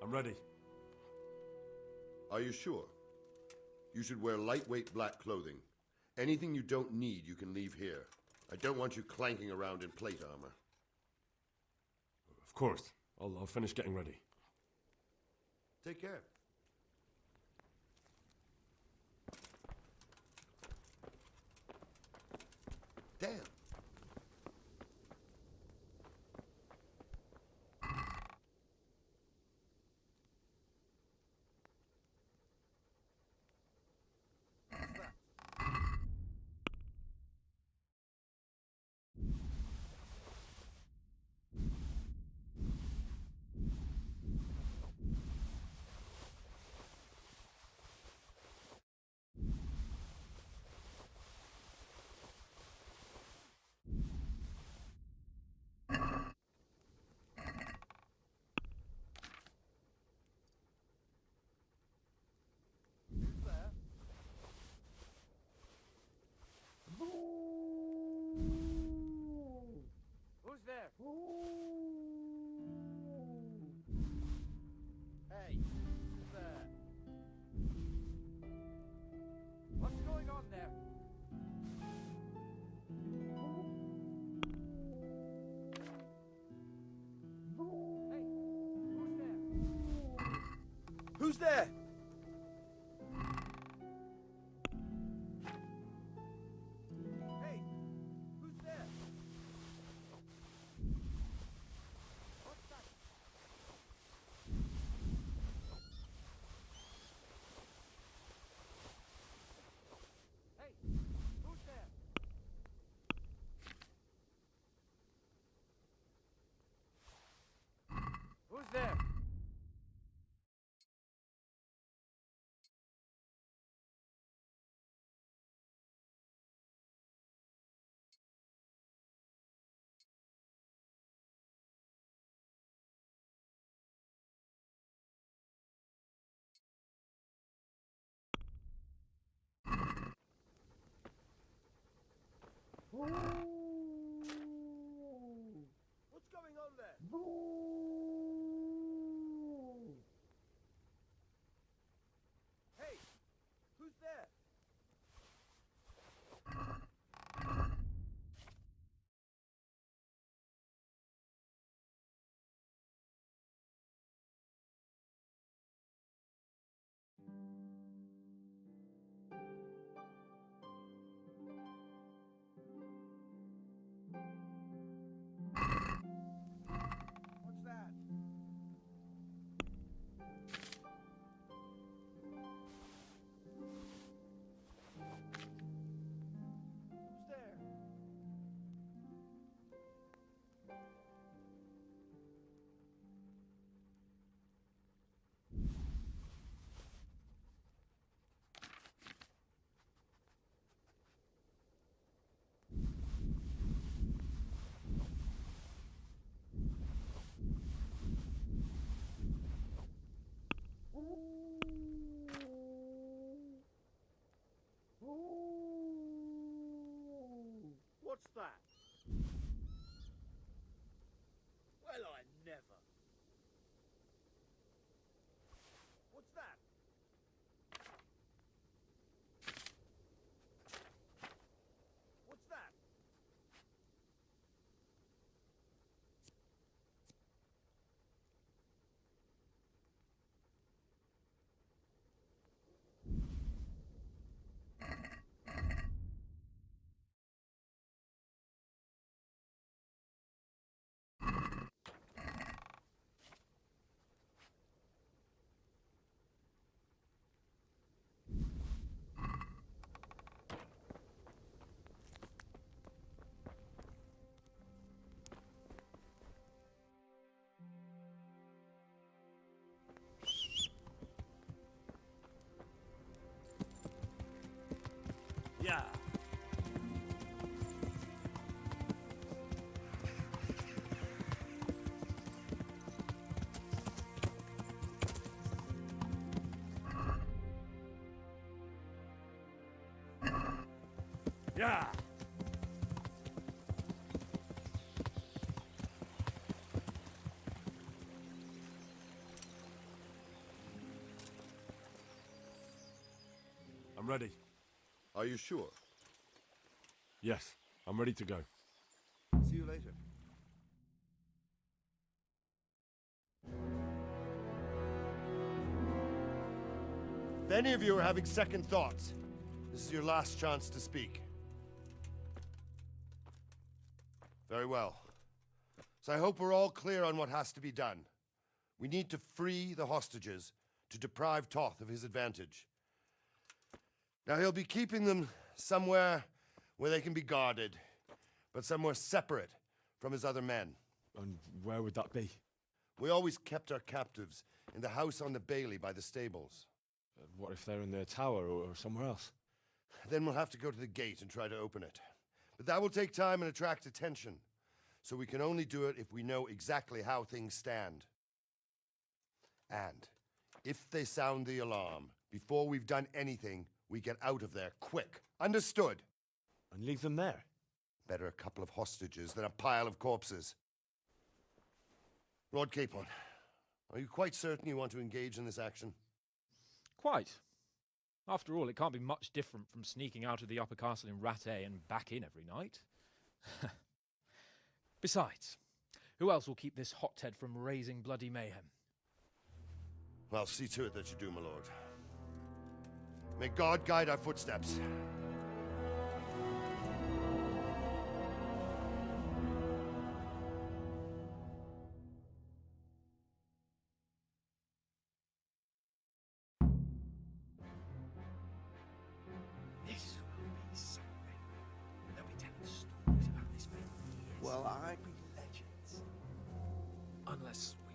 I'm ready. Are you sure? You should wear lightweight black clothing. Anything you don't need, you can leave here. I don't want you clanking around in plate armor. Of course. I'll finish getting ready. Take care. Damn. Who's there? Hey, who's there? What's going on there? Hey, who's there? Who's there? Hey, who's there? What's that? Hey, who's there? Who's there? What's going on there? Hey, who's there? What's that? Who's there? What's that? Well, I never. What's that? What's that? Yeah. Yeah. I'm ready. Are you sure? Yes, I'm ready to go. See you later. If any of you are having second thoughts, this is your last chance to speak. Very well. So I hope we're all clear on what has to be done. We need to free the hostages to deprive Toth of his advantage. Now he'll be keeping them somewhere where they can be guarded, but somewhere separate from his other men. And where would that be? We always kept our captives in the house on the Bailey by the stables. What if they're in their tower or somewhere else? Then we'll have to go to the gate and try to open it. But that will take time and attract attention. So we can only do it if we know exactly how things stand. And if they sound the alarm, before we've done anything, we get out of there quick. Understood? And leave them there? Better a couple of hostages than a pile of corpses. Lord Capon, are you quite certain you want to engage in this action? Quite. After all, it can't be much different from sneaking out of the upper castle in Rattay and back in every night. Besides, who else will keep this hothead from raising bloody mayhem? Well, see to it that you do, my lord. May God guide our footsteps. This will be something. They'll be telling stories about this man for years. Well, I be legends. Unless we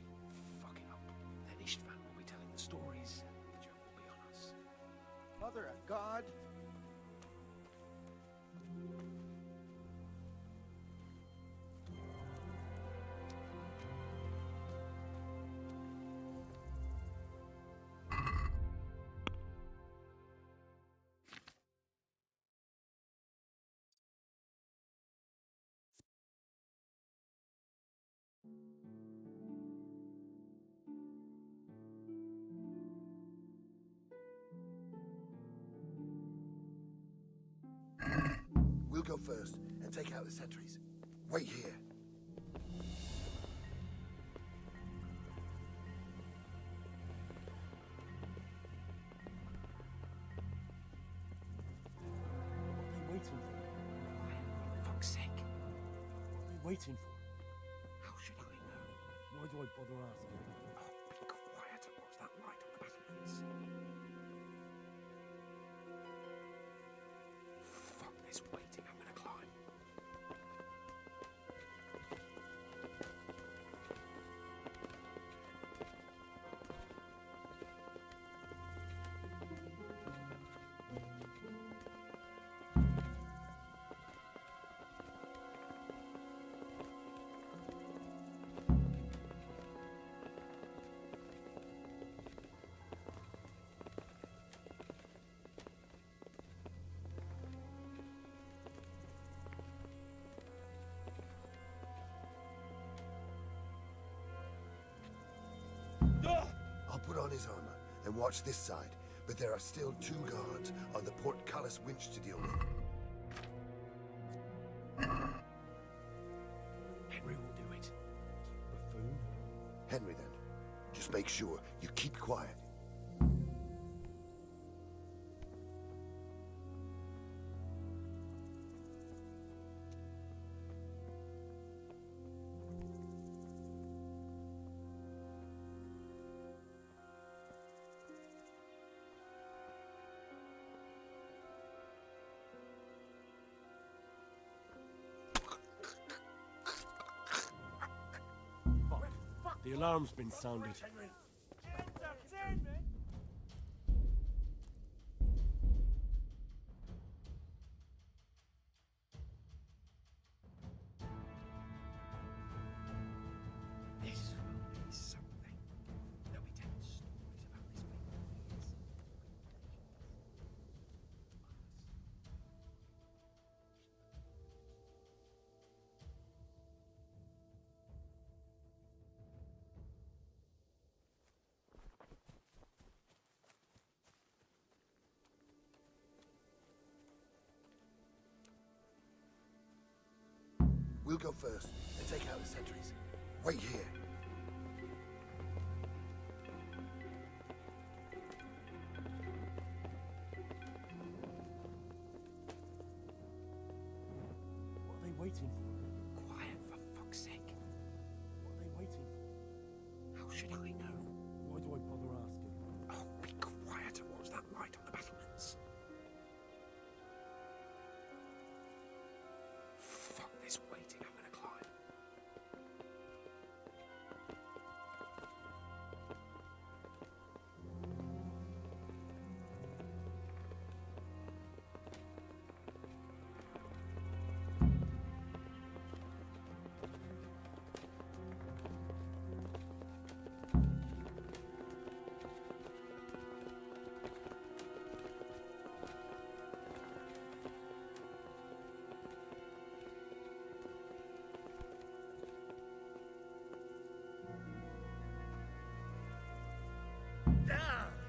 fuck it up, then Istvan will be telling the stories, and the joke will be on us. Mother of God. We'll go first and take out the sentries. Wait here. What are they waiting for? Fuck's sake. What are they waiting for? How should I know? Why do I bother asking? Oh, be quiet and watch that light on the battlements. Fuck this waiting. I'm gonna climb. I'll put on his armor and watch this side, but there are still 2 guards on the portcullis winch to deal with. Henry will do it. Buffoon? Henry, then. Just make sure you keep quiet. The alarm's been sounded. This will be something. They'll be telling stories about this man for years. We'll go first and take out the sentries. Wait here. What are they waiting for? Quiet, for fuck's sake. What are they waiting for? How should I know? Why do I bother asking? Oh, be quiet and watch that light on the battlements. Fuck this waiting, I'm gonna climb.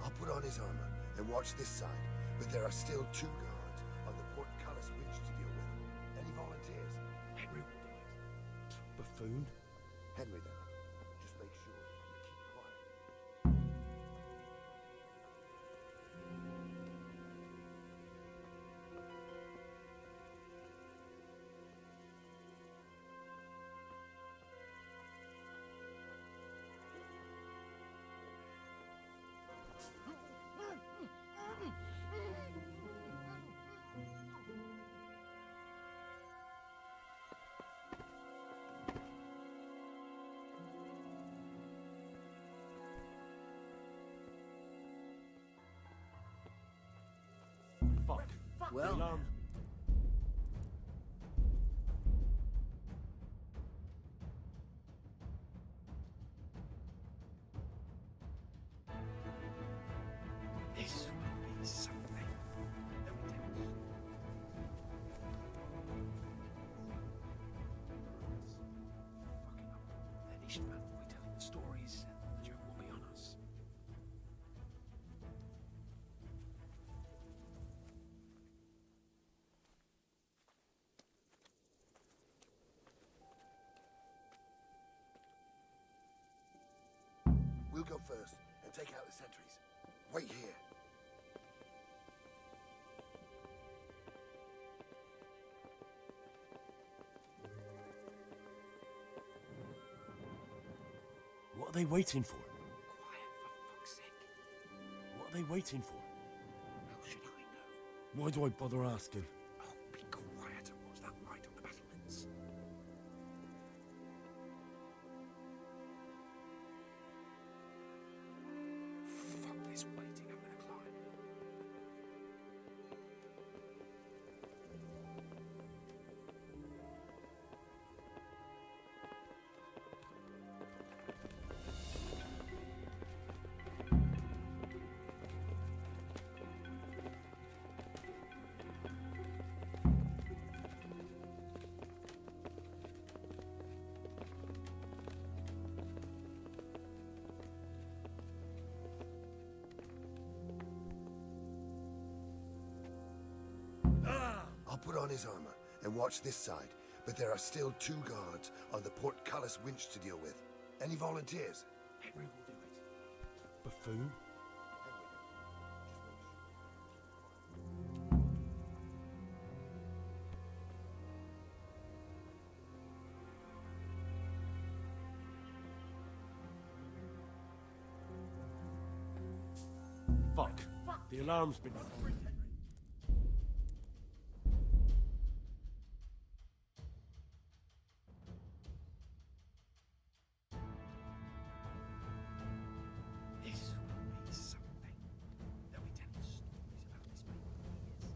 I'll put on his armor and watch this side, but there are still 2 guards on the portcullis winch to deal with. Any volunteers? Henry will do it. Buffoon? Henry, then. Just make sure you keep quiet. Fuck. Well- The alarm's This will be something. No intention. Fucking up. Then Ishvan will be telling the stories, and the joke will be on us. We'll go first and take out the sentries. Wait here. What are they waiting for? Quiet, for fuck's sake. What are they waiting for? How should I know? Why do I bother asking? Oh, be quiet and watch that light on the battlements. Fuck this waiting, I'm gonna climb. I'll put on his armor and watch this side, but there are still 2 guards on the portcullis winch to deal with. Any volunteers? Henry will do it. Buffoon? Fuck. The alarm's been... This will be something. They'll be telling stories about this for years.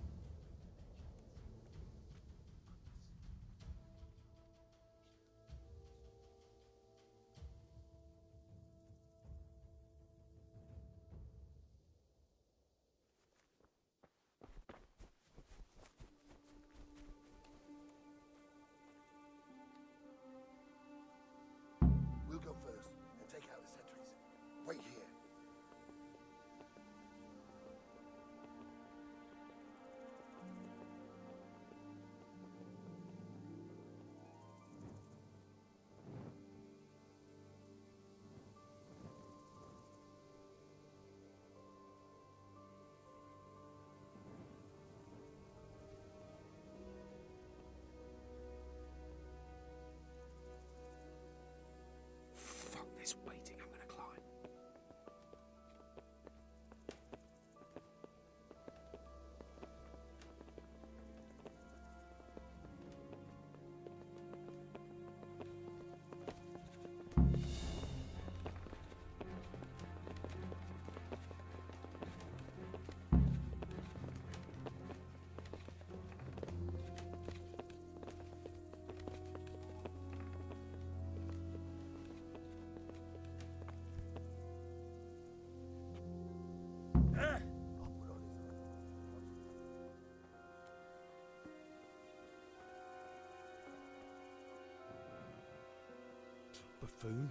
buffoon.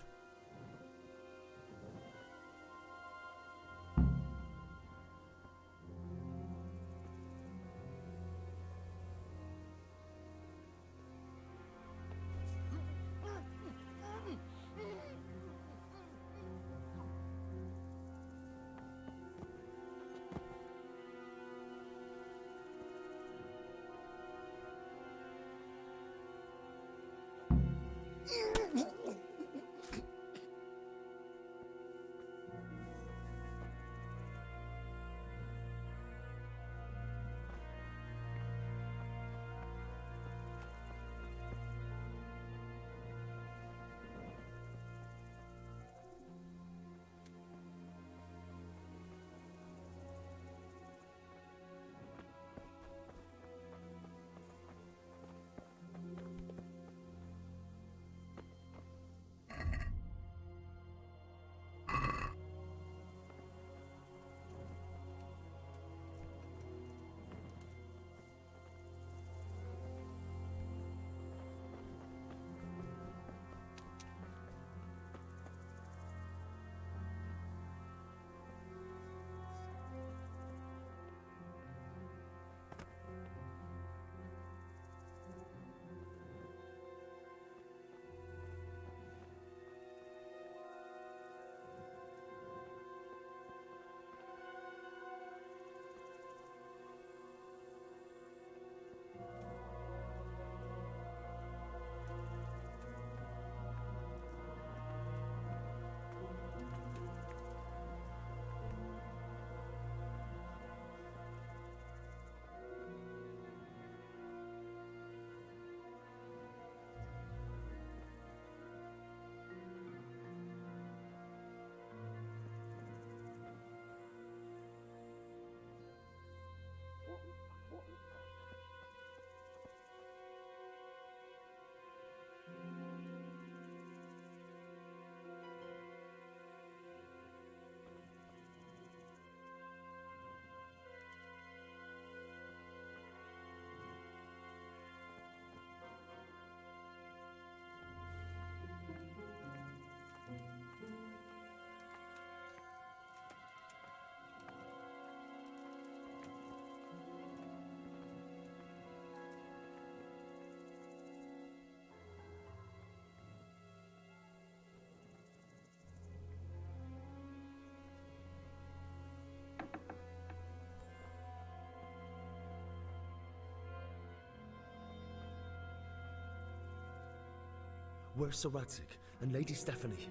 Where's Sir Radzig and Lady Stephanie?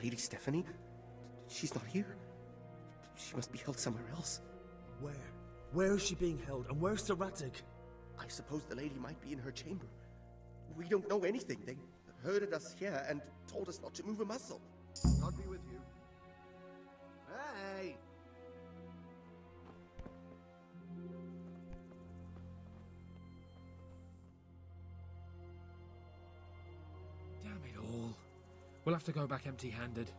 Lady Stephanie? She's not here. She must be held somewhere else. Where? Where is she being held, and where's Sir Radzig? I suppose the lady might be in her chamber. We don't know anything. They herded us here and told us not to move a muscle. God be with you. Hey! Damn it all. We'll have to go back empty-handed.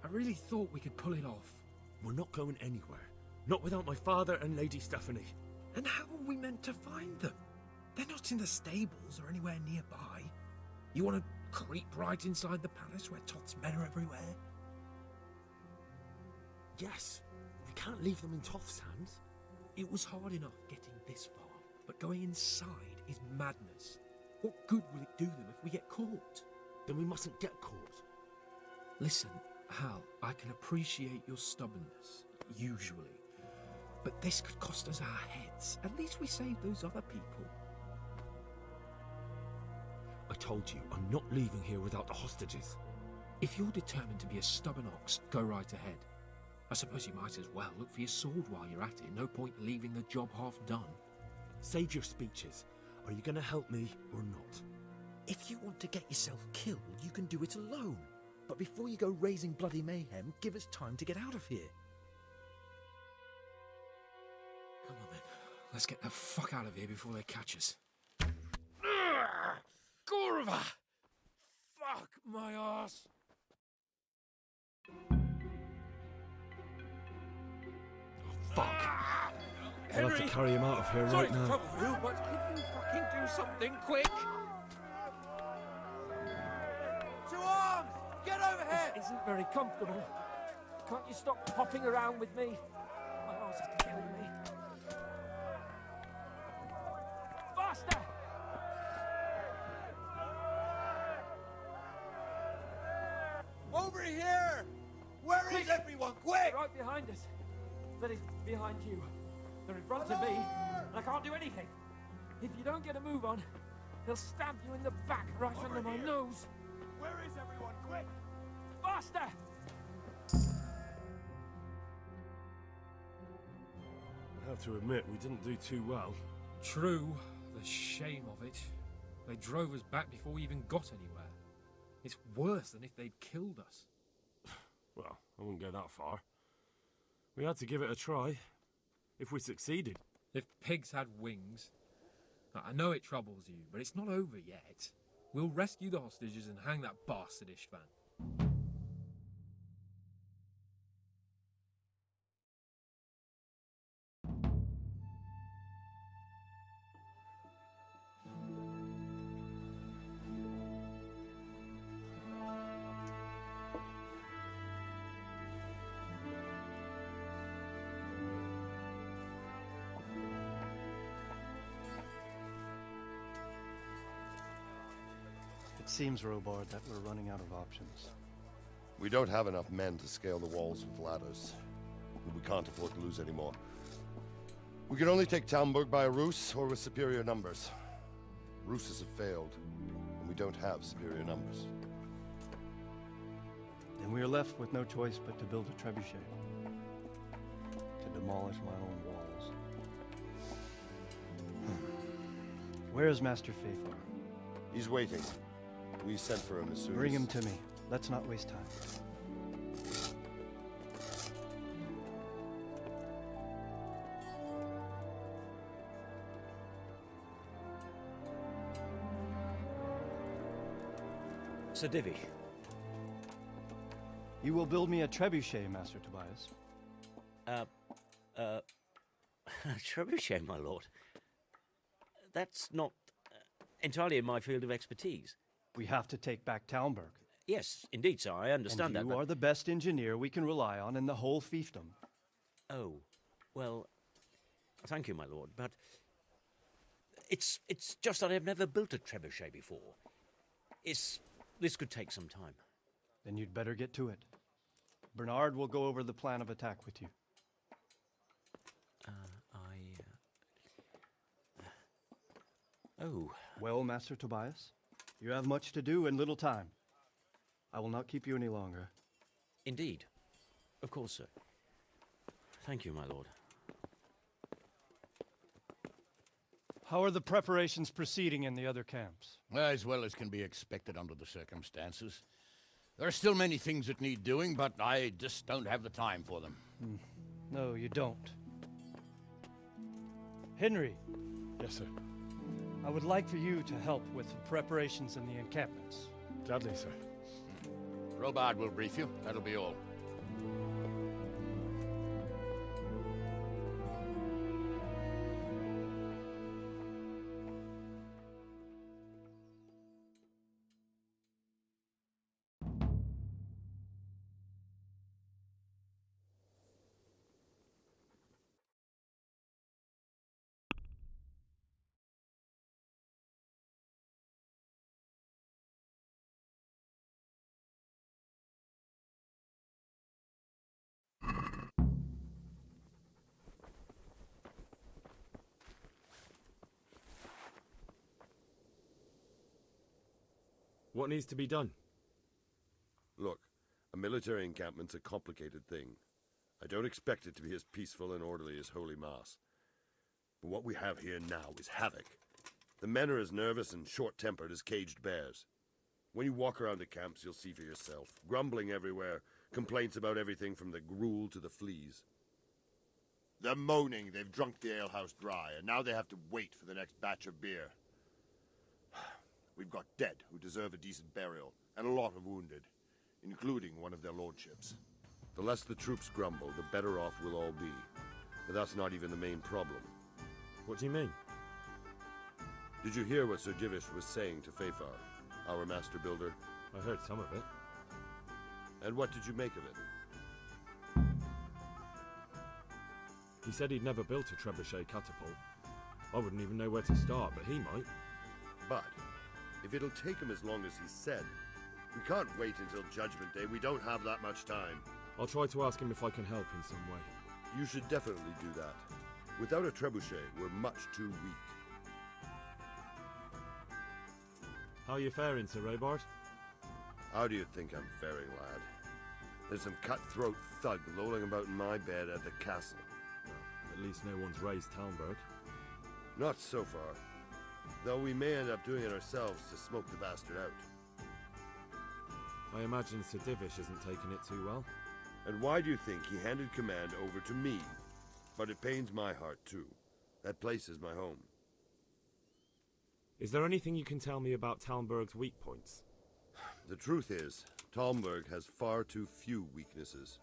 I really thought we could pull it off. We're not going anywhere. Not without my father and Lady Stephanie. And how are we meant to find them? They're not in the stables or anywhere nearby. You want to creep right inside the palace where Toth's men are everywhere? Yes. We can't leave them in Toth's hands. It was hard enough getting this far, but going inside is madness. What good will it do them if we get caught? Then we mustn't get caught. Listen, Hal, I can appreciate your stubbornness, usually. But this could cost us our heads. At least we saved those other people. I told you, I'm not leaving here without the hostages. If you're determined to be a stubborn ox, go right ahead. I suppose you might as well look for your sword while you're at it. No point leaving the job half done. Save your speeches. Are you going to help me or not? If you want to get yourself killed, you can do it alone. But before you go raising bloody mayhem, give us time to get out of here. Come on then, let's get the fuck out of here before they catch us. Gorva! Fuck my ass! Fuck. I'll have to carry him out of here Sorry right to now. trouble you, but can you fucking do something quick? isn't very comfortable. Can't you stop hopping around with me? My arse is killing me. Faster! Over here! Where is everyone? Quick! They're right behind us. That is, behind you. They're in front of me, and I can't do anything. If you don't get a move on, they'll stab you in the back right under my nose. Where is everyone? Quick! Faster! I have to admit, we didn't do too well. True. The shame of it. They drove us back before we even got anywhere. It's worse than if they'd killed us. Well, I wouldn't go that far. We had to give it a try. If we succeeded. If pigs had wings... I know it troubles you, but it's not over yet. We'll rescue the hostages and hang that bastard Ishvan. It seems, Robard, that we're running out of options. We don't have enough men to scale the walls with ladders. And we can't afford to lose any more. We can only take Talmberg by a ruse or with superior numbers. Ruses have failed, and we don't have superior numbers. Then we are left with no choice but to build a trebuchet. To demolish my own walls. Where is Master Faithar? He's waiting. We sent for him as soon as... Bring him to me. Let's not waste time. Sir Divy. You will build me a trebuchet, Master Tobias. Trebuchet, my lord. That's not entirely in my field of expertise. We have to take back Talmberg. Yes, indeed, sir, I understand and that. You are the best engineer we can rely on in the whole fiefdom. Oh, well, thank you, my lord, but it's just that I've never built a trebuchet before. This could take some time. Then you'd better get to it. Bernard will go over the plan of attack with you. Oh. Well, Master Tobias, you have much to do and little time. I will not keep you any longer. Indeed. Of course, sir. Thank you, my lord. How are the preparations proceeding in the other camps? As well as can be expected under the circumstances. There are still many things that need doing, but I just don't have the time for them. No, you don't. Henry. Yes, sir. I would like for you to help with the preparations in the encampments. Gladly, sir. Robard will brief you. That'll be all. What needs to be done? Look, a military encampment's a complicated thing. I don't expect it to be as peaceful and orderly as Holy Mass. But what we have here now is havoc. The men are as nervous and short-tempered as caged bears. When you walk around the camps, you'll see for yourself. Grumbling everywhere, complaints about everything from the gruel to the fleas. They're moaning they've drunk the alehouse dry, and now they have to wait for the next batch of beer. We've got dead who deserve a decent burial, and a lot of wounded, including one of their lordships. The less the troops grumble, the better off we'll all be. But that's not even the main problem. What do you mean? Did you hear what Sir Divish was saying to Faithar, our master builder? I heard some of it. And what did you make of it? He said he'd never built a trebuchet catapult. I wouldn't even know where to start, but he might. But if it'll take him as long as he said, we can't wait until Judgment Day. We don't have that much time. I'll try to ask him if I can help in some way. You should definitely do that. Without a trebuchet, we're much too weak. How are you faring, Sir Robart? How do you think I'm faring, lad? There's some cutthroat thug lolling about in my bed at the castle. At least no one's raised Talmberg. Not so far. Though we may end up doing it ourselves to smoke the bastard out. I imagine Sir Divish isn't taking it too well. And why do you think he handed command over to me? But it pains my heart, too. That place is my home. Is there anything you can tell me about Talmberg's weak points? The truth is, Talmberg has far too few weaknesses.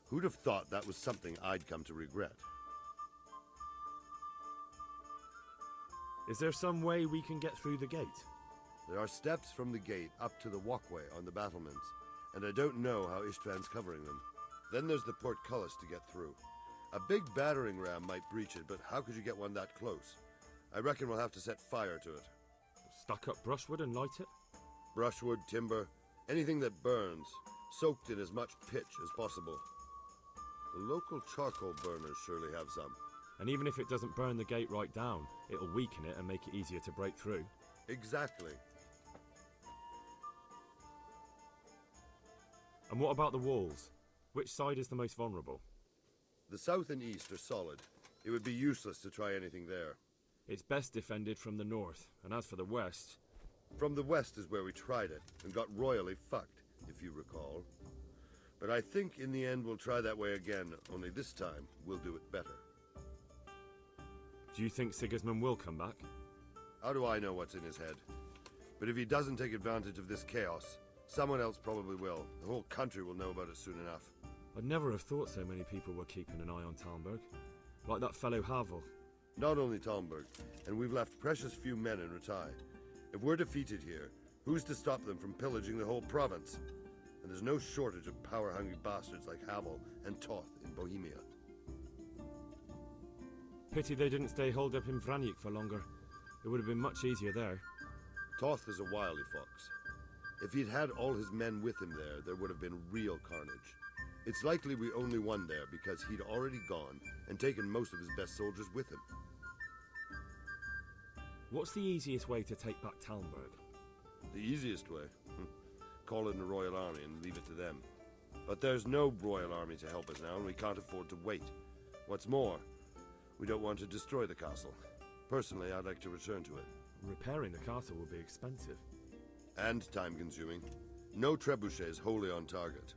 Who'd have thought that was something I'd come to regret? Is there some way we can get through the gate? There are steps from the gate up to the walkway on the battlements, and I don't know how Istvan's covering them. Then there's the portcullis to get through. A big battering ram might breach it, but how could you get one that close? I reckon we'll have to set fire to it. Stuck up brushwood and light it? Brushwood, timber, anything that burns, soaked in as much pitch as possible. The local charcoal burners surely have some. And even if it doesn't burn the gate right down, it'll weaken it and make it easier to break through. Exactly. And what about the walls? Which side is the most vulnerable? The south and east are solid. It would be useless to try anything there. It's best defended from the north, and as for the west... From the west is where we tried it, and got royally fucked, if you recall. But I think in the end we'll try that way again, only this time we'll do it better. Do you think Sigismund will come back? How do I know what's in his head? But if he doesn't take advantage of this chaos, someone else probably will. The whole country will know about it soon enough. I'd never have thought so many people were keeping an eye on Talmberg. Like that fellow Havel. Not only Talmberg, and we've left precious few men in Ratai. If we're defeated here, who's to stop them from pillaging the whole province? And there's no shortage of power-hungry bastards like Havel and Toth in Bohemia. Pity they didn't stay holed up in Vranic for longer. It would have been much easier there. Toth is a wily fox. If he'd had all his men with him there would have been real carnage. It's likely we only won there because he'd already gone and taken most of his best soldiers with him. What's the easiest way to take back Talmberg? The easiest way? Call in the Royal Army and leave it to them. But there's no Royal Army to help us now, and we can't afford to wait. What's more, we don't want to destroy the castle. Personally, I'd like to return to it. Repairing the castle will be expensive. And time-consuming. No trebuchet is wholly on target.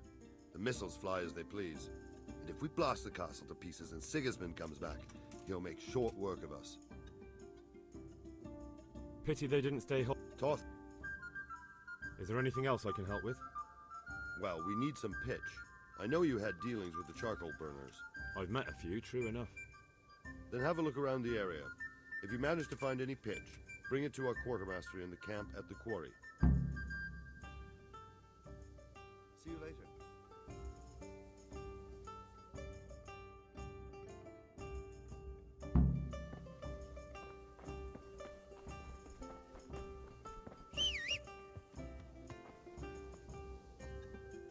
The missiles fly as they please. And if we blast the castle to pieces and Sigismund comes back, he'll make short work of us. Pity they didn't stay Toth. Is there anything else I can help with? Well, we need some pitch. I know you had dealings with the charcoal burners. I've met a few, true enough. Then have a look around the area. If you manage to find any pitch, bring it to our quartermaster in the camp at the quarry. See you later.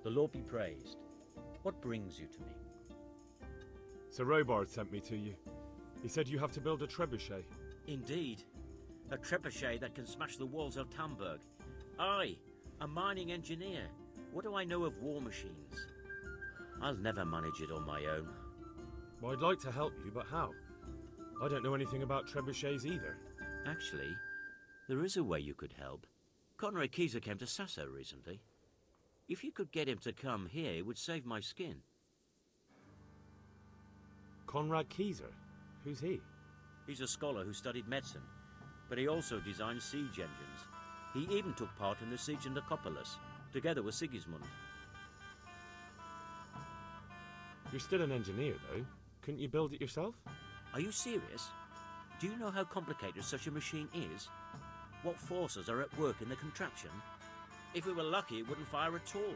The Lord be praised. What brings you to me? Sir Robard sent me to you. He said you have to build a trebuchet. Indeed. A trebuchet that can smash the walls of Talmberg. I, a mining engineer. What do I know of war machines? I'll never manage it on my own. Well, I'd like to help you, but how? I don't know anything about trebuchets either. Actually, there is a way you could help. Conrad Kieser came to Sasso recently. If you could get him to come here, it would save my skin. Conrad Kieser? Who's he? He's a scholar who studied medicine, but he also designed siege engines. He even took part in the siege of Nicopolis, together with Sigismund. You're still an engineer, though. Couldn't you build it yourself? Are you serious? Do you know how complicated such a machine is? What forces are at work in the contraption? If we were lucky, it wouldn't fire at all.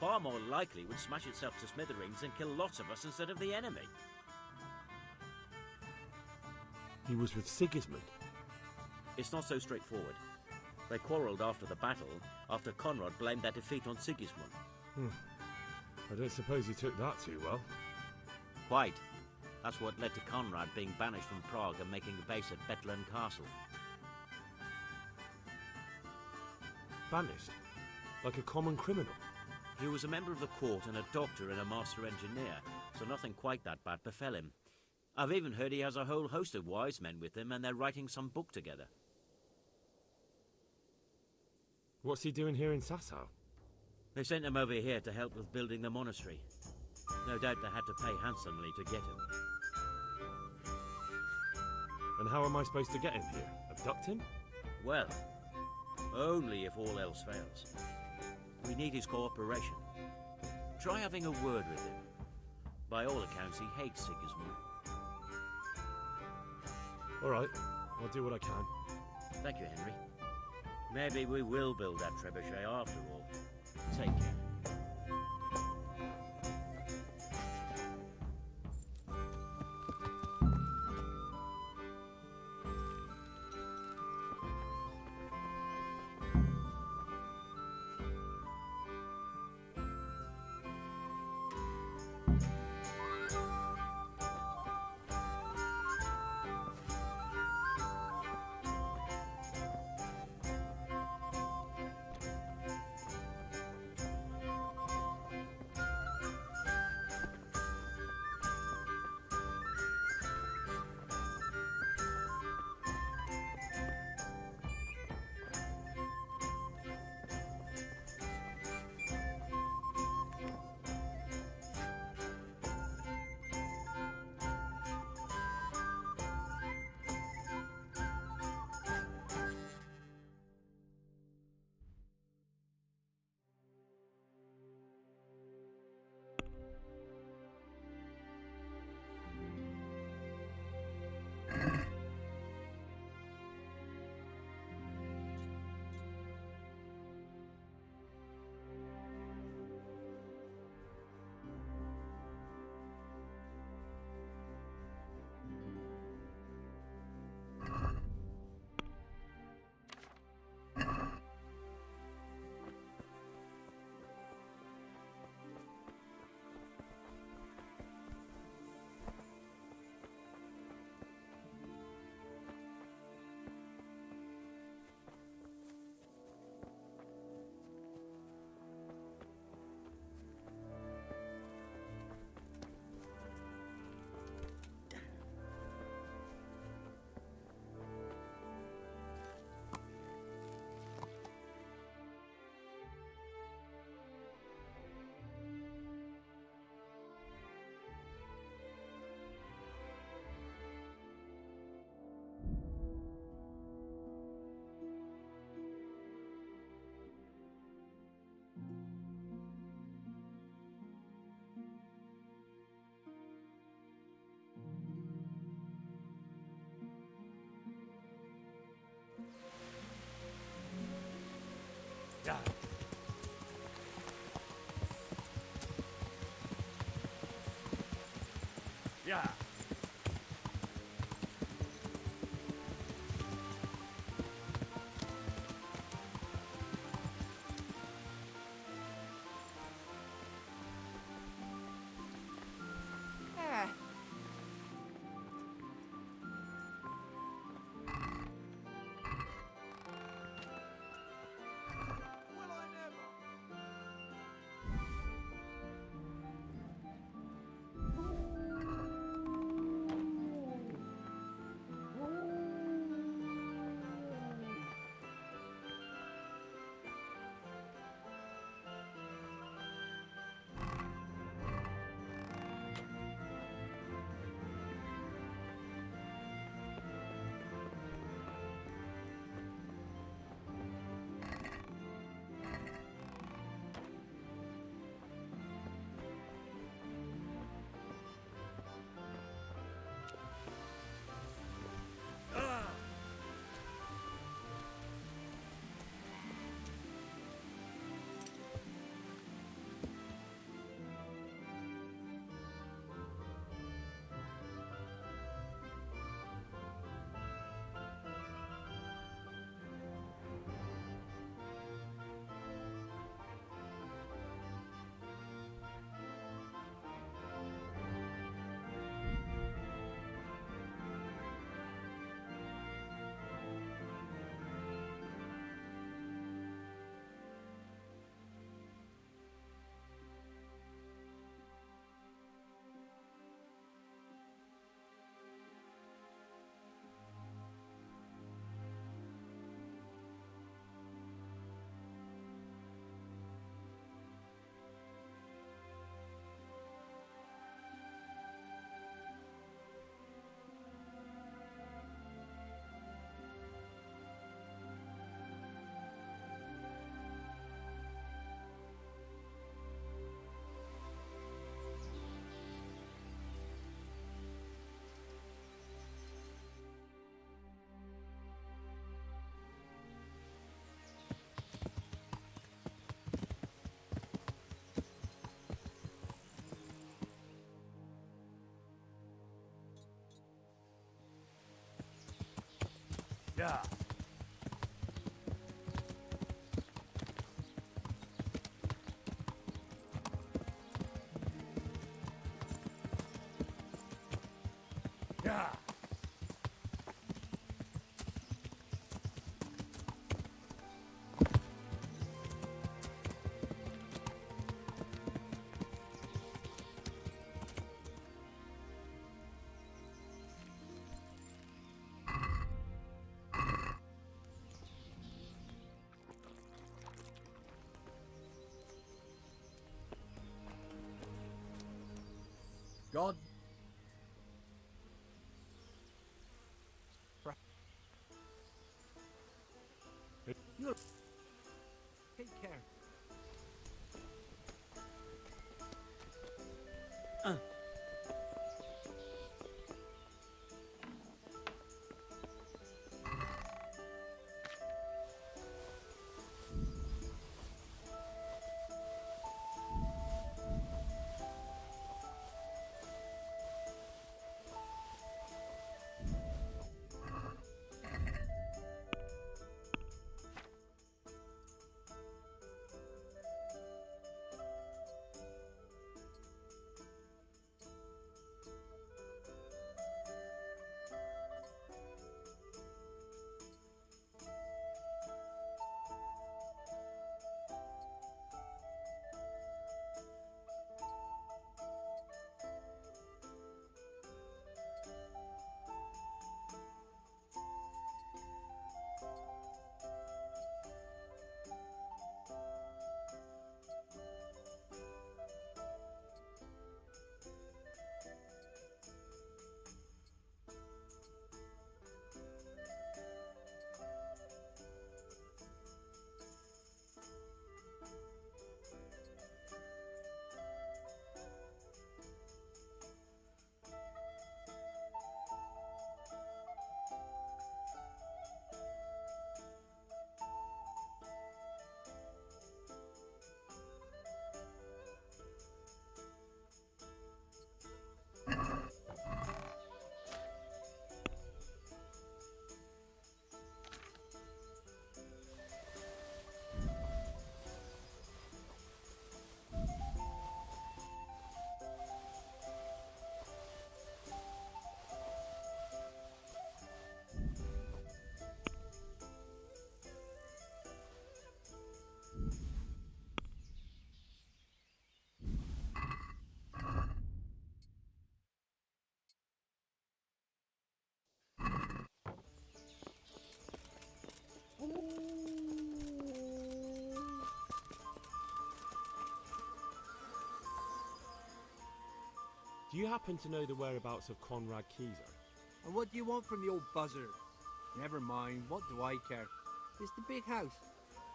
far more likely would smash itself to smithereens and kill lots of us instead of the enemy. He was with Sigismund. It's not so straightforward. They quarrelled after the battle, after Conrad blamed their defeat on Sigismund. I don't suppose he took that too well. Quite. That's what led to Conrad being banished from Prague and making a base at Bethlehem Castle. Banished? Like a common criminal? He was a member of the court and a doctor and a master engineer, so nothing quite that bad befell him. I've even heard he has a whole host of wise men with him and they're writing some book together. What's he doing here in Sasau? They sent him over here to help with building the monastery. No doubt they had to pay handsomely to get him. And how am I supposed to get him here? Abduct him? Well, only if all else fails. We need his cooperation. Try having a word with him. By all accounts, he hates Sigismund. All right, I'll do what I can. Thank you, Henry. Maybe we will build that trebuchet after all. Take care. Yeah. Yeah. Yeah. Yeah. God. Look. Take care. Do you happen to know the whereabouts of Conrad Keyser? And what do you want from the old buzzard? Never mind, what do I care? It's the big house,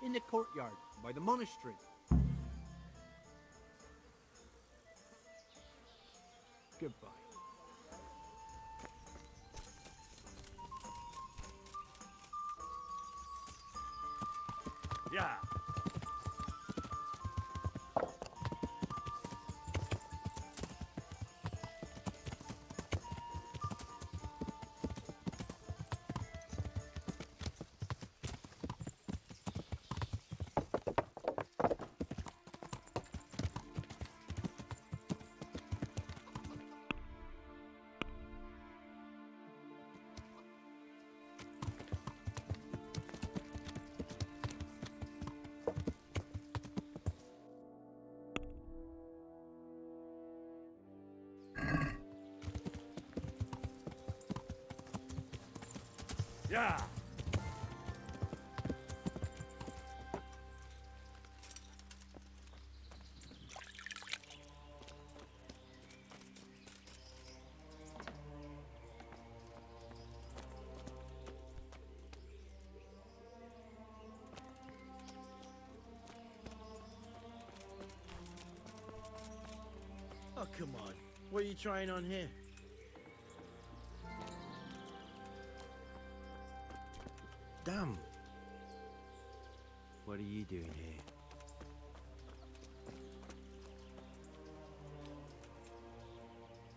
in the courtyard, by the monastery. Goodbye. Yeah. Yeah. Oh, come on. What are you trying on here? Damn. What are you doing here?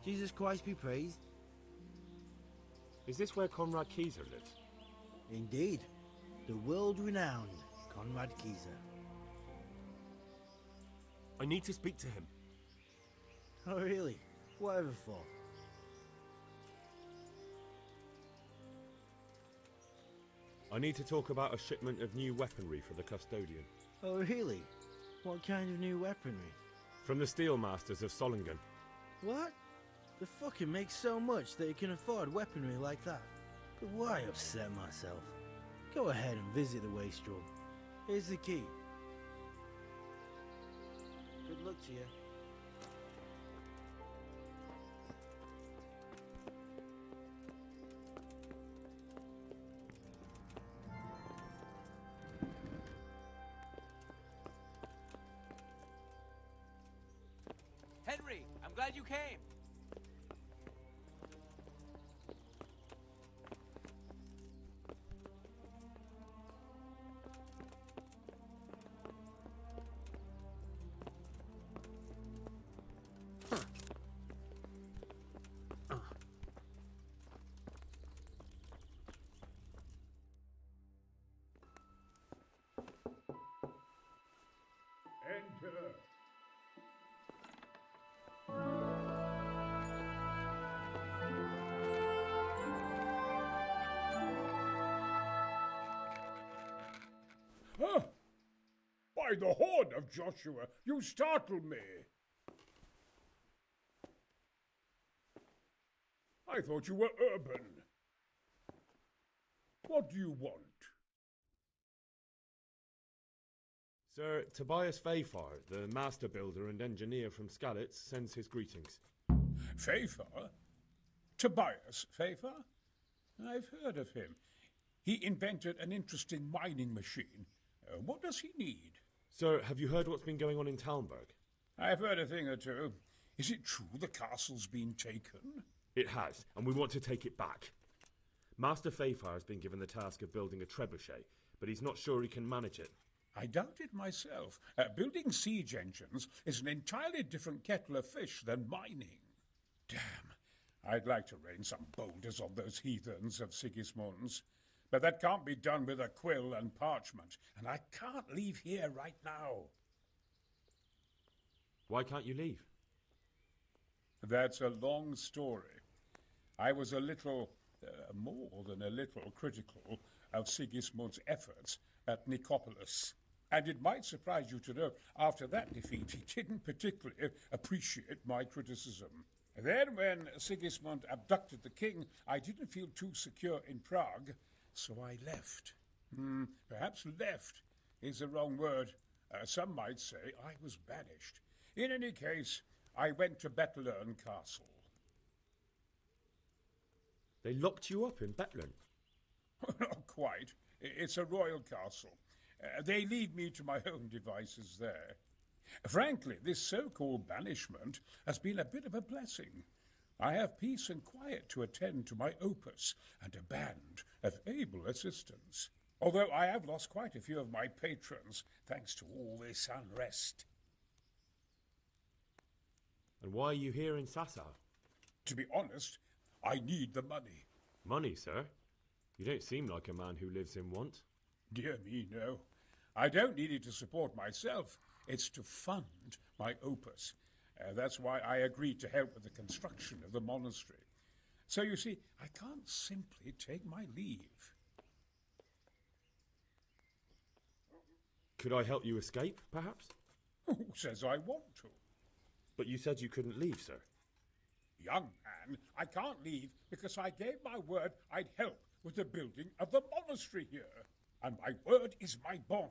Jesus Christ be praised. Is this where Conrad Keyser lives? Indeed. The world-renowned Conrad Keyser. I need to speak to him. Oh, really? Whatever for? I need to talk about a shipment of new weaponry for the custodian. Oh, really? What kind of new weaponry? From the Steelmasters of Solingen. What? The fucker makes so much that he can afford weaponry like that. But why upset myself? Go ahead and visit the wastrel. Here's the key. Good luck to you. Henry, I'm glad you came. Enter. Huh? By the horn of Joshua, you startled me. I thought you were urban. What do you want? Sir Tobias Fayfar, the master builder and engineer from Skalitz, sends his greetings. Fayfar? Tobias Fayfar? I've heard of him. He invented an interesting mining machine. What does he need? Sir, have you heard what's been going on in Talmberg? I've heard a thing or two. Is it true the castle's been taken? It has, and we want to take it back. Master Fayfar has been given the task of building a trebuchet, but he's not sure he can manage it. I doubt it myself. Building siege engines is an entirely different kettle of fish than mining. Damn, I'd like to rain some boulders on those heathens of Sigismund's. But that can't be done with a quill and parchment, and I can't leave here right now. Why can't you leave? That's a long story. I was a little, more than a little, critical of Sigismund's efforts at Nicopolis. And it might surprise you to know, after that defeat, he didn't particularly appreciate my criticism. Then, when Sigismund abducted the king, I didn't feel too secure in Prague, so I left. Perhaps left is the wrong word. Some might say I was banished. In any case, I went to Bettlern Castle. They locked you up in Bettlern? Not quite. It's a royal castle. They leave me to my own devices there. Frankly, this so-called banishment has been a bit of a blessing. I have peace and quiet to attend to my opus and a band of able assistants. Although I have lost quite a few of my patrons thanks to all this unrest. And why are you here in Sasau? To be honest, I need the money. Money, sir? You don't seem like a man who lives in want. Dear me, no. I don't need it to support myself. It's to fund my opus. That's why I agreed to help with the construction of the monastery. So you see, I can't simply take my leave. Could I help you escape, perhaps? Who says I want to? But you said you couldn't leave, sir. Young man, I can't leave because I gave my word I'd help with the building of the monastery here. And my word is my bond.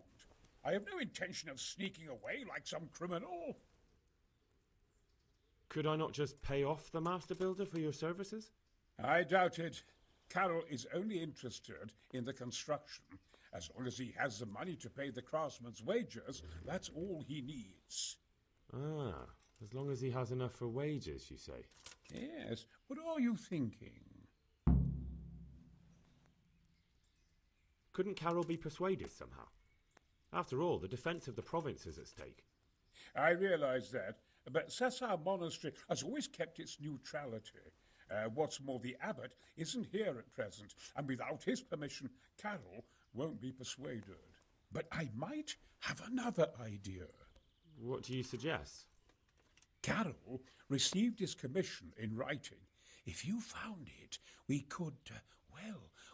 I have no intention of sneaking away like some criminal. Could I not just pay off the master builder for your services? I doubt it. Carroll is only interested in the construction. As long as he has the money to pay the craftsmen's wages, that's all he needs. Ah, as long as he has enough for wages, you say? Yes. What are you thinking? Couldn't Carroll be persuaded somehow? After all, the defence of the province is at stake. I realize that, but Sasau Monastery has always kept its neutrality. What's more, the abbot isn't here at present, and without his permission, Carol won't be persuaded. But I might have another idea. What do you suggest? Carol received his commission in writing. If you found it, we could,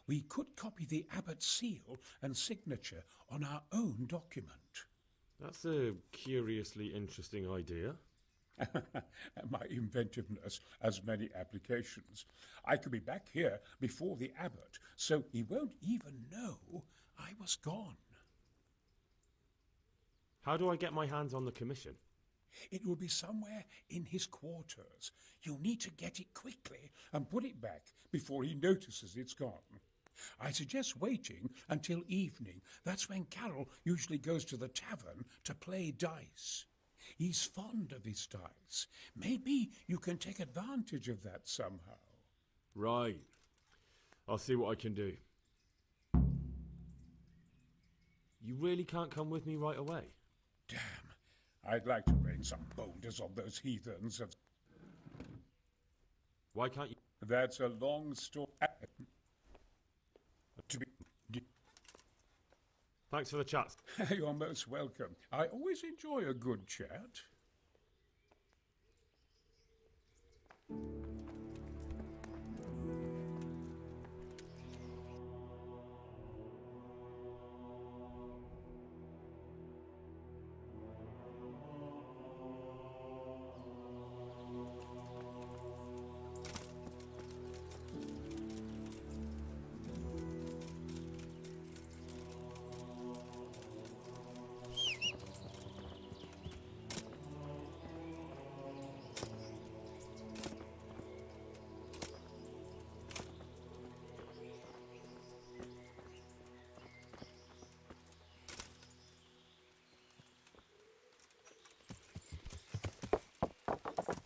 we could copy the abbot's seal and signature on our own document. That's a curiously interesting idea. My inventiveness has many applications. I could be back here before the abbot, so he won't even know I was gone. How do I get my hands on the commission? It will be somewhere in his quarters. You'll need to get it quickly and put it back before he notices it's gone. I suggest waiting until evening. That's when Carol usually goes to the tavern to play dice. He's fond of his dice. Maybe you can take advantage of that somehow. Right. I'll see what I can do. You really can't come with me right away? Damn. I'd like to rain some boulders on those heathens of... Why can't you... That's a long story. Thanks for the chat. You're most welcome. I always enjoy a good chat.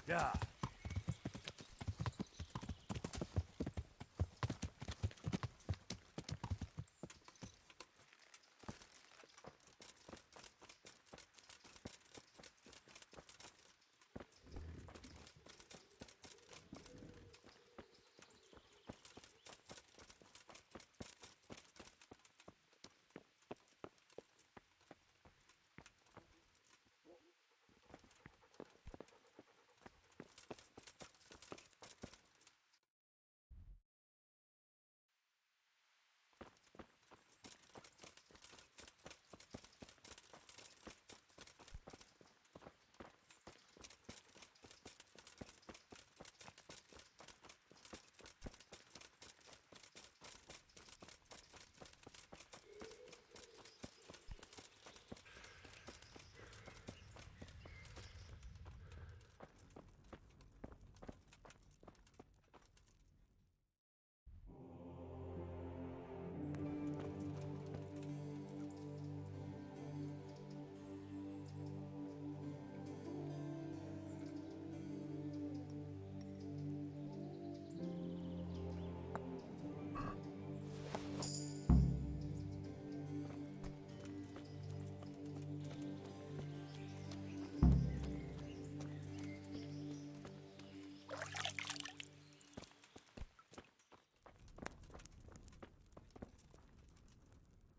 Yeah.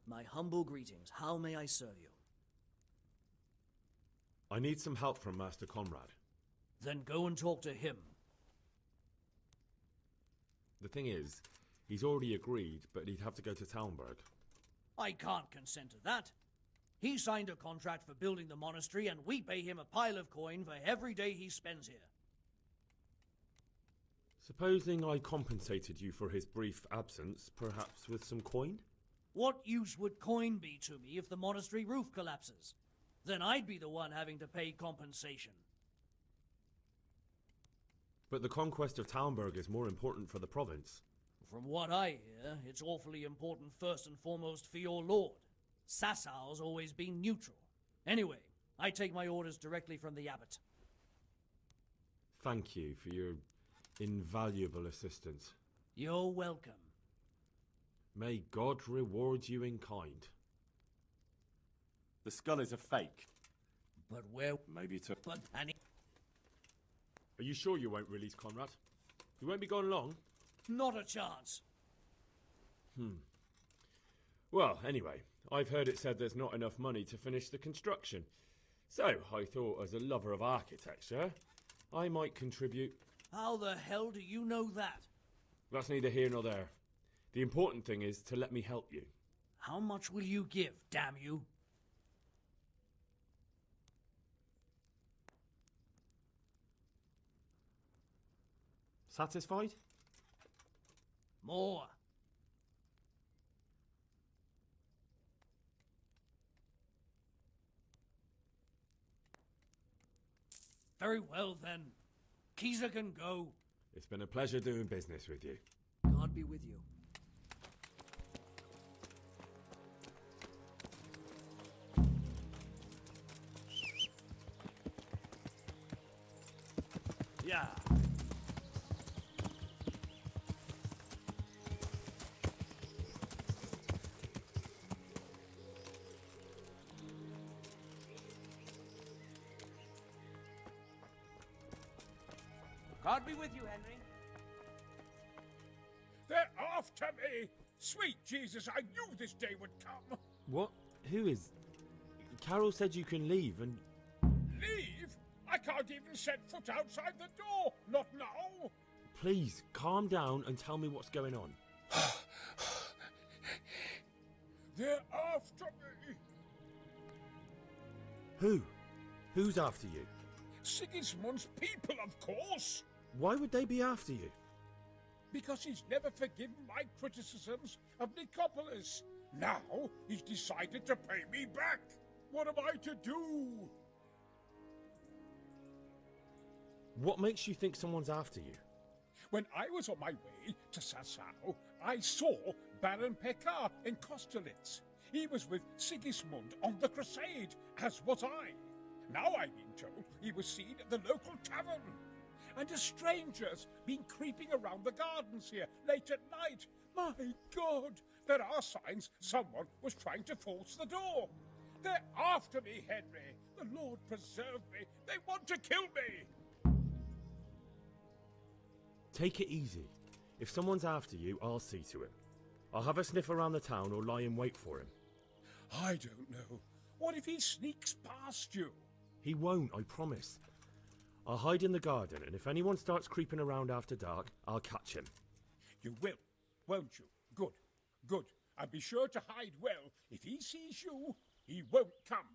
My humble greetings. How may I serve you? I need some help from Master Conrad. Then go and talk to him. The thing is, he's already agreed, but he'd have to go to Talmberg. I can't consent to that. He signed a contract for building the monastery, and we pay him a pile of coin for every day he spends here. Supposing I compensated you for his brief absence, perhaps with some coin? What use would coin be to me if the monastery roof collapses? Then I'd be the one having to pay compensation. But the conquest of Talmberg is more important for the province. From what I hear, it's awfully important first and foremost for your lord. Sassau's always been neutral. Anyway, I take my orders directly from the abbot. Thank you for your invaluable assistance. You're welcome. May God reward you in kind. The skull is a fake. But where... Maybe to... But... Are you sure you won't release Conrad? You won't be gone long? Not a chance. Well, anyway, I've heard it said there's not enough money to finish the construction. So, I thought as a lover of architecture, I might contribute. How the hell do you know that? That's neither here nor there. The important thing is to let me help you. How much will you give, damn you? Satisfied? More. Very well, then. Keezer can go. It's been a pleasure doing business with you. God be with you. Yeah. God be with you, Henry. They're after me! Sweet Jesus, I knew this day would come! What? Who is... Carol said you can leave and... Leave? I can't even set foot outside the door! Not now! Please, calm down and tell me what's going on. They're after me! Who? Who's after you? Sigismund's people, of course! Why would they be after you? Because he's never forgiven my criticisms of Nicopolis. Now he's decided to pay me back. What am I to do? What makes you think someone's after you? When I was on my way to Sassau, I saw Baron Pekar in Kosterlitz. He was with Sigismund on the crusade, as was I. Now I've been told he was seen at the local tavern. And a stranger's been creeping around the gardens here late at night. My God, there are signs someone was trying to force the door. They're after me, Henry. The Lord preserve me. They want to kill me. Take it easy. If someone's after you, I'll see to it. I'll have a sniff around the town or lie in wait for him. I don't know. What if he sneaks past you? He won't, I promise. I'll hide in the garden, and if anyone starts creeping around after dark, I'll catch him. You will, won't you? Good, good. And be sure to hide well. If he sees you, he won't come.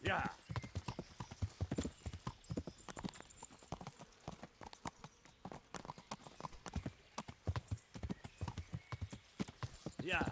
Yeah. Yeah.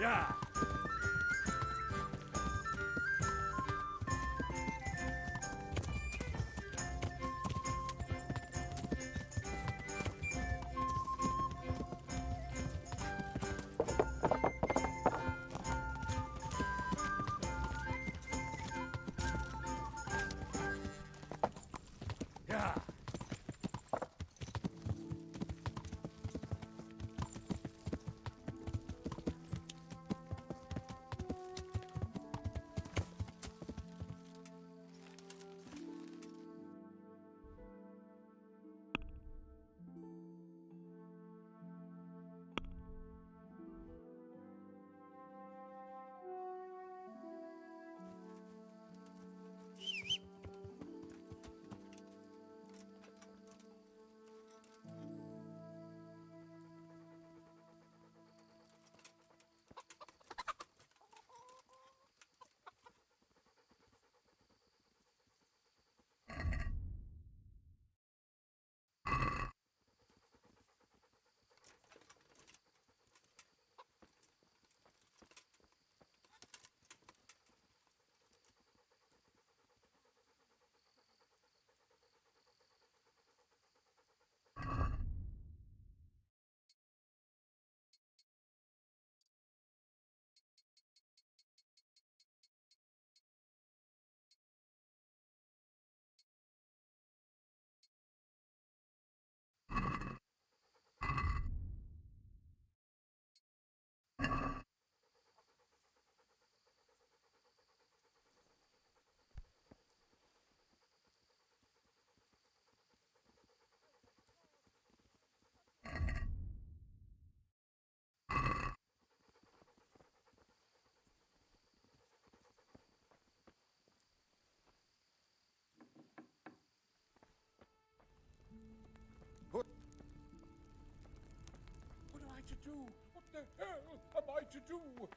Yeah. Yeah. What am I to do? What the hell am I to do?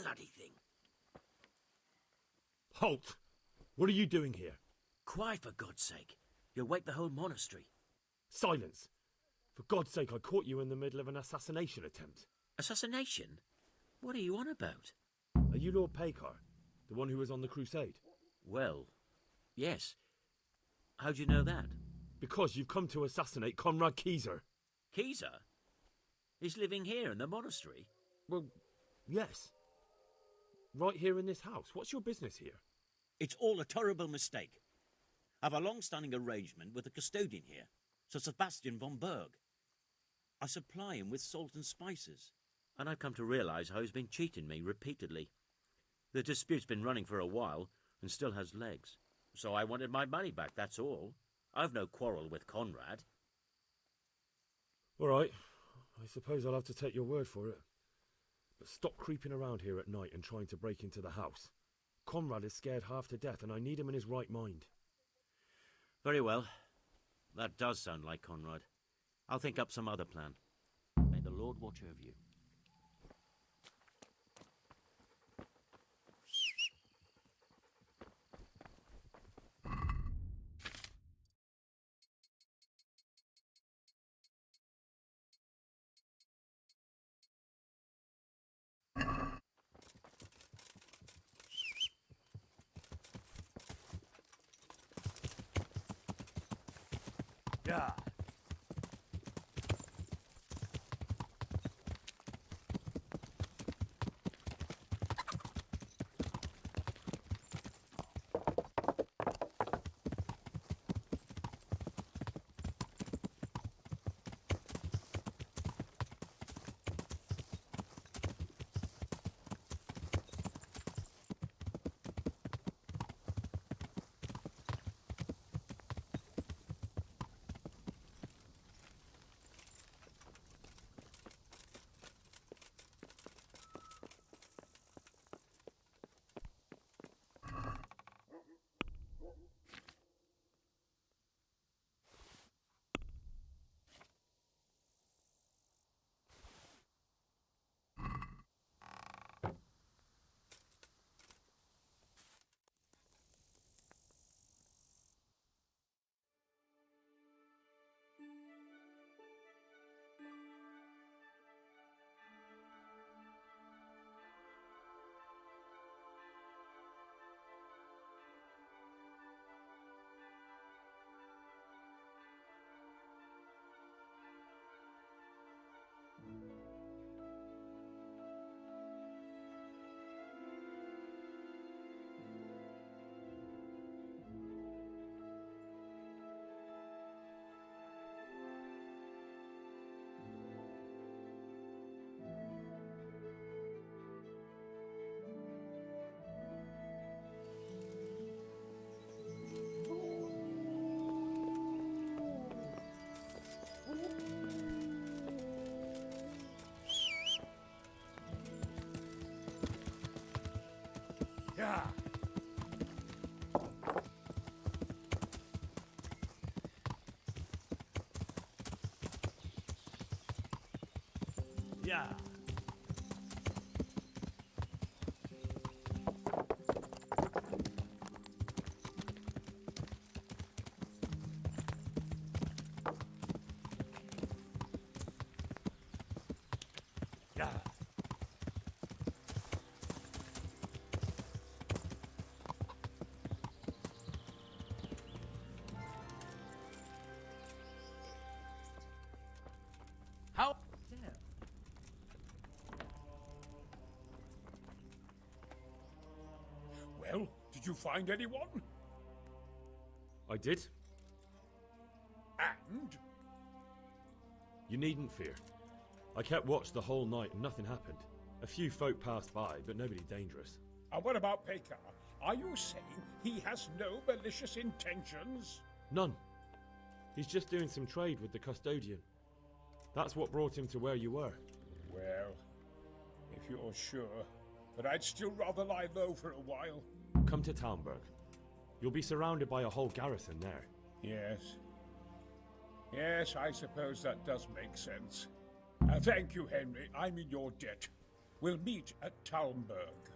bloody thing. Halt! What are you doing here? Quiet, for God's sake. You'll wake the whole monastery. Silence! For God's sake, I caught you in the middle of an assassination attempt. Assassination? What are you on about? Are you Lord Pekar, the one who was on the crusade? Well, yes. How'd you know that? Because you've come to assassinate Conrad Kieser. Kieser? He's living here in the monastery? Well, yes. Right here in this house. What's your business here? It's all a terrible mistake. I've a long-standing arrangement with the custodian here, Sir Sebastian von Berg. I supply him with salt and spices, and I've come to realise how he's been cheating me repeatedly. The dispute's been running for a while and still has legs, so I wanted my money back, that's all. I've no quarrel with Conrad. All right. I suppose I'll have to take your word for it. But stop creeping around here at night and trying to break into the house. Conrad is scared half to death, and I need him in his right mind. Very well. That does sound like Conrad. I'll think up some other plan. May the Lord watch over you. Yeah. Yeah. Yeah. Yeah. How? Well, did you find anyone? I did. And? You needn't fear. I kept watch the whole night and nothing happened. A few folk passed by, but nobody dangerous. And what about Pekar? Are you saying he has no malicious intentions? None. He's just doing some trade with the custodian. That's what brought him to where you were. Well, if you're sure, but I'd still rather lie low for a while. Come to Talmberg. You'll be surrounded by a whole garrison there. Yes. Yes, I suppose that does make sense. Thank you, Henry. I'm in your debt. We'll meet at Talmberg.